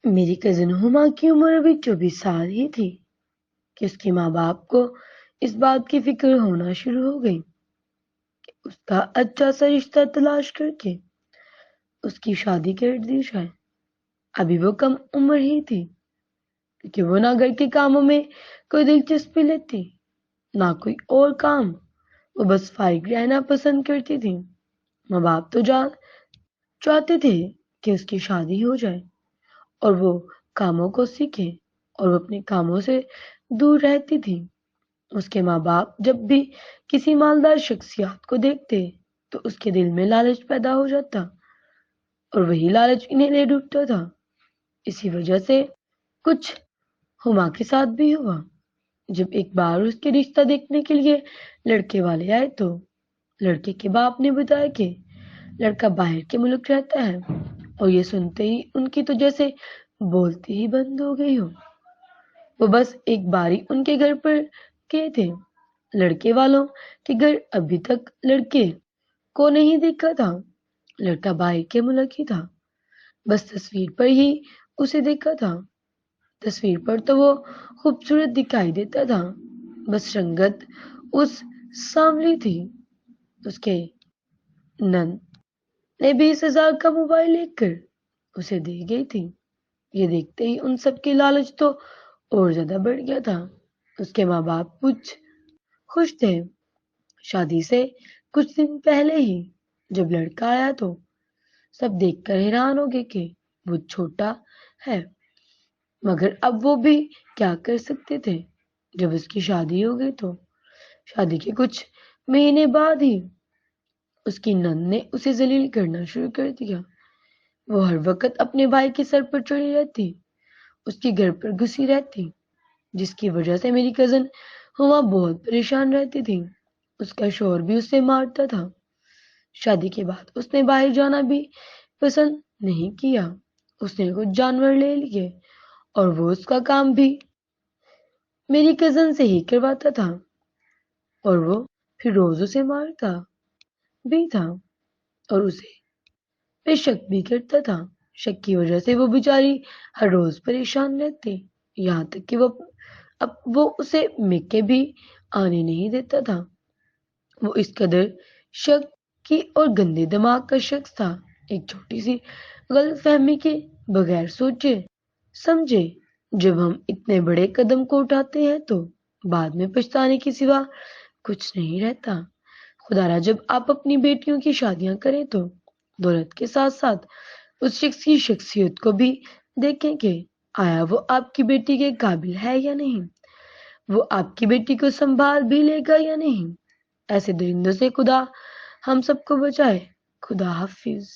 میری کزن ہما کی عمر ابھی 24 سال ہی تھی کہ اس کے ماں باپ کو اس بات کی فکر ہونا شروع ہو گئی کہ اس کا اچھا سا رشتہ تلاش کر کے اس کی شادی کر دی جائے۔ ابھی وہ کم عمر ہی تھی کیونکہ وہ نہ گھر کے کاموں میں کوئی دلچسپی لیتی نہ کوئی اور کام، وہ بس فارغ رہنا پسند کرتی تھی۔ ماں باپ تو چاہتے تھے کہ اس کی شادی ہو جائے اور وہ کاموں کو سیکھے، اور وہ اپنے کاموں سے دور رہتی تھی۔ اس کے ماں باپ جب بھی کسی مالدار شخصیات کو دیکھتے تو اس کے دل میں لالچ پیدا ہو جاتا اور وہی لالچ انہیں لے ڈوبتا تھا۔ اسی وجہ سے کچھ ہما کے ساتھ بھی ہوا۔ جب ایک بار اس کے رشتہ دیکھنے کے لیے لڑکے والے آئے تو لڑکے کے باپ نے بتایا کہ لڑکا باہر کے ملک رہتا ہے، اور یہ سنتے ہی ان کی تو جیسے بولتے ہی بند ہو گئی ہو۔ وہ بس ایک باری ان کے گھر پر گئے تھے۔ لڑکے والوں کے گھر ابھی تک لڑکے کو نہیں دیکھا تھا، لڑکا باہر کے ملک ہی تھا، بس تصویر پر ہی اسے دیکھا تھا۔ تصویر پر تو وہ خوبصورت دکھائی دیتا تھا، بس رنگت اس سانولی تھی۔ اس کے نند نے 20,000 کا موبائل لے کر اسے دے گئی تھی۔ یہ دیکھتے ہی ان سب کی لالچ تو اور زیادہ بڑھ گیا تھا۔ اس کے ماں باپ کچھ خوش تھے۔ شادی سے کچھ دن پہلے ہی جب لڑکا آیا تو سب دیکھ کر حیران ہو گئے کہ وہ چھوٹا ہے، مگر اب وہ بھی کیا کر سکتے تھے۔ جب اس کی شادی ہو گئی تو شادی کے کچھ مہینے بعد ہی اس کی نند نے اسے ذلیل کرنا شروع کر دیا۔ وہ ہر وقت اپنے بھائی کے سر پر چڑھی رہتی، اس کے گھر پر گھسی رہتی، جس کی وجہ سے میری کزن ہما بہت پریشان رہتی تھی۔ اس کا شوہر بھی اسے مارتا تھا۔ شادی کے بعد اس نے باہر جانا بھی پسند نہیں کیا۔ اس نے کچھ جانور لے لیے اور وہ اس کا کام بھی میری کزن سے ہی کرواتا تھا، اور وہ پھر روز اسے مارتا بھی تھا اور اسے پہ شک بھی کرتا تھا۔ شک کی وجہ سے وہ بیچاری ہر روز پریشان رہتی، یہاں تک کہ وہ اسے میکے بھی آنے نہیں دیتا تھا۔ وہ اس قدر شک کی اور گندے دماغ کا شخص تھا، ایک چھوٹی سی غلط فہمی کے بغیر سوچے سمجھے جب ہم اتنے بڑے قدم کو اٹھاتے ہیں تو بعد میں پچھتانے کے سوا کچھ نہیں رہتا۔ خدا را جب آپ اپنی بیٹیوں کی شادیاں کریں تو دولت کے ساتھ ساتھ اس شخص کی شخصیت کو بھی دیکھیں کہ آیا وہ آپ کی بیٹی کے قابل ہے یا نہیں، وہ آپ کی بیٹی کو سنبھال بھی لے گا یا نہیں۔ ایسے درندوں سے خدا ہم سب کو بچائے۔ خدا حافظ۔